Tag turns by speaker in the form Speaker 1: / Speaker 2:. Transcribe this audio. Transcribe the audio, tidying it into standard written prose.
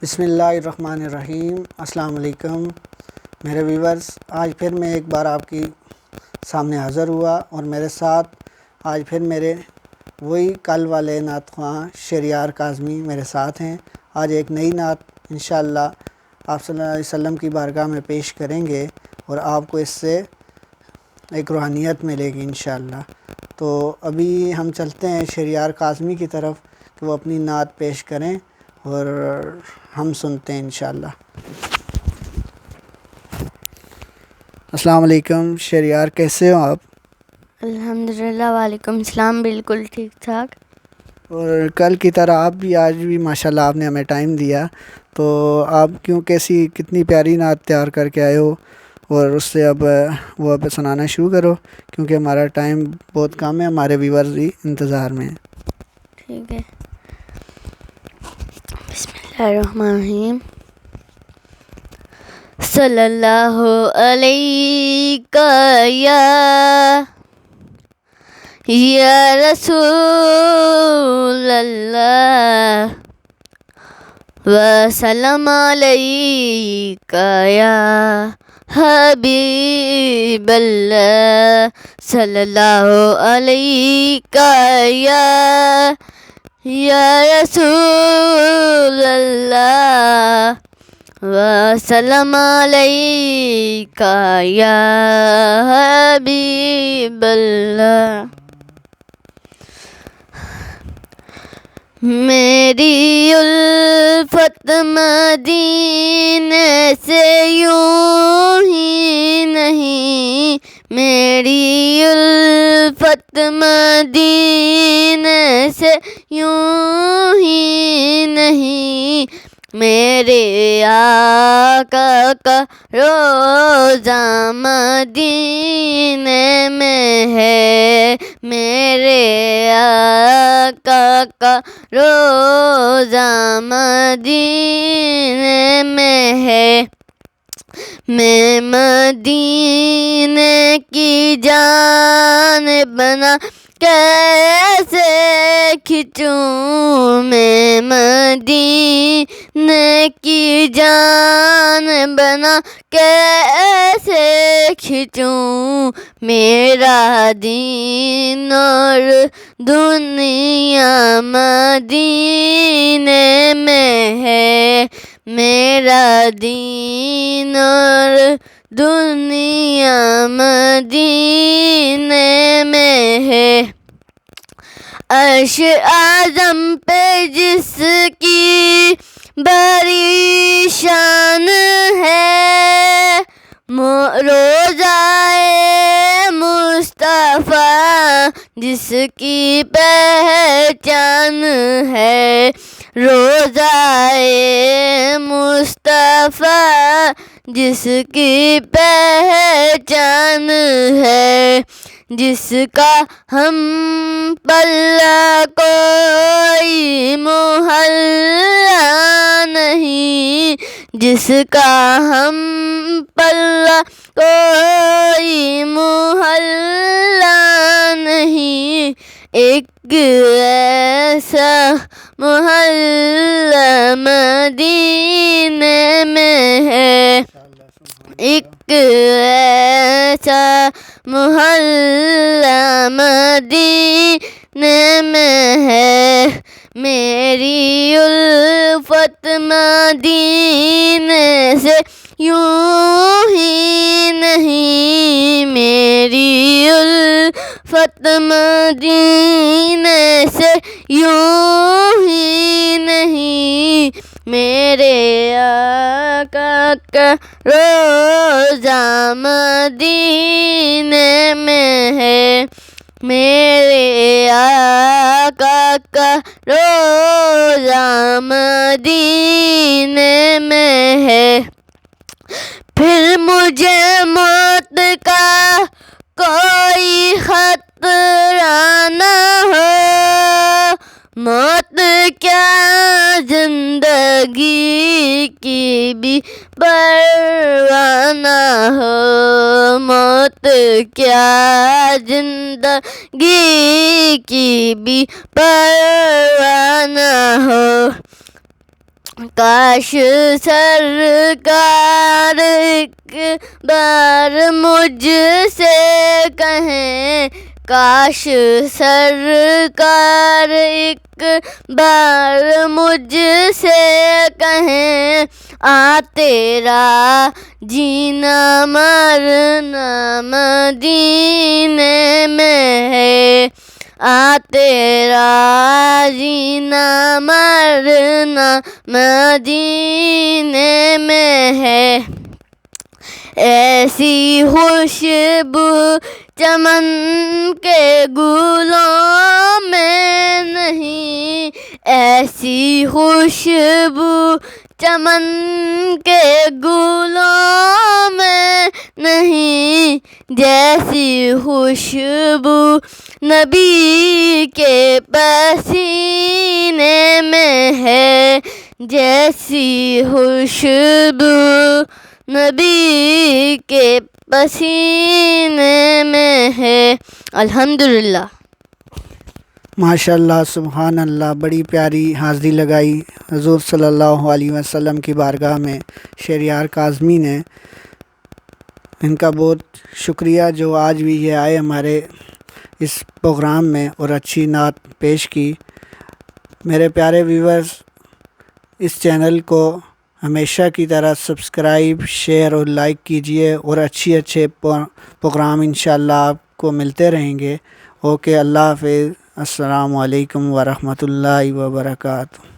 Speaker 1: بسم اللہ الرحمن الرحیم۔ السلام علیکم میرے ویورز، آج پھر میں ایک بار آپ کی سامنے حاضر ہوا اور میرے ساتھ آج پھر میرے وہی کل والے نعت خواں شہریار کازمی میرے ساتھ ہیں۔ آج ایک نئی نعت انشاءاللہ آپ صلی اللہ علیہ وسلم کی بارگاہ میں پیش کریں گے اور آپ کو اس سے ایک روحانیت ملے گی انشاءاللہ۔ تو ابھی ہم چلتے ہیں شہریار کازمی کی طرف کہ وہ اپنی نعت پیش کریں اور ہم سنتے ہیں انشاءاللہ۔ السلام علیکم شہریار، کیسے ہو آپ؟
Speaker 2: الحمدللہ، وعلیکم السلام، بالکل ٹھیک ٹھاک۔
Speaker 1: اور کل کی طرح آپ بھی آج بھی ماشاءاللہ آپ نے ہمیں ٹائم دیا، تو آپ کتنی پیاری نعت تیار کر کے آئے ہو، اور اس سے اب سنانا شروع کرو کیونکہ ہمارا ٹائم بہت کم ہے، ہمارے ویورز بھی انتظار میں ہیں۔
Speaker 2: ٹھیک ہے، بسم اللہ الرحمن الرحیم۔ صلی اللہ علیہ یا رسول اللہ وسلم علیک یا حبیب اللہ، صلی اللہ علیہ یا رسول اللہ وسلم علیک یا حبیب اللہ۔ میری الفت مدینہ سے یوں ہی نہیں، میری الفت مدینہ سے یوں ہی نہیں، میرے آقا کا روزہ مدینہ میں ہے، میرے آقا کا روزہ مدینہ میں ہے، میں مدینہ کی جانب بنا کیسے کھنچوں، میں مدینہ کی جانب بنا کیسے کھنچوں، میرا دین اور دنیا مدینہ میں ہے، میرا دین اور دنیا مدینہ میں ہے، عرش اعظم پہ جس کی بڑی شان ہے، روضۂ مصطفیٰ جس کی پہچان ہے، روضۂ مصطفیٰ جس کی پہچان ہے، جس کا ہم پلہ کوئی محلہ نہیں، جس کا ہم پلہ کوئی محلہ نہیں، ایک ایسا محلہ مدینہ میں ہے، ایک ایسا محلہ مدینہ میں ہے، میری الفت مدینہ سے یوں ہی نہیں، میری الفت مدینہ سے یوں ہی نہیں، میرے آقا کا روزہ مدینہ میں ہے، میرے آقا کا روزہ مدینہ میں ہے، پھر مجھے موت کا کوئی خطرہ نہ ہو، موت کیا زندگی کی بھی پرواہ نہ ہو، موت کیا زندگی کی بھی پرواہ نہ ہو، کاش سرکار ایک بار مجھ سے کہیں، کاش سرکار ایک بار مجھ سے کہیں، آ تیرا جینا مرنا مدینے میں ہے، آ تیرا جینا مرنا مدینے میں ہے۔ ایسی خوشبو چمن کے گلوں میں نہیں، ایسی خوشبو چمن کے گلوں میں نہیں، جیسی خوشبو نبی کے پسینے میں ہے، جیسی خوشبو نبی کے پسینے میں ہے۔ الحمدللہ۔
Speaker 1: ماشاء اللہ، سبحان اللہ، بڑی پیاری حاضری لگائی حضور صلی اللہ علیہ وسلم کی بارگاہ میں شہریار کاظمی نے۔ ان کا بہت شکریہ جو آج بھی یہ آئے ہمارے اس پروگرام میں اور اچھی نعت پیش کی۔ میرے پیارے ویورز، اس چینل کو ہمیشہ کی طرح سبسکرائب، شیئر اور لائک کیجئے، اور اچھے پروگرام انشاءاللہ آپ کو ملتے رہیں گے۔ اوکے، اللہ حافظ، السلام علیکم ورحمۃ اللہ وبرکاتہ۔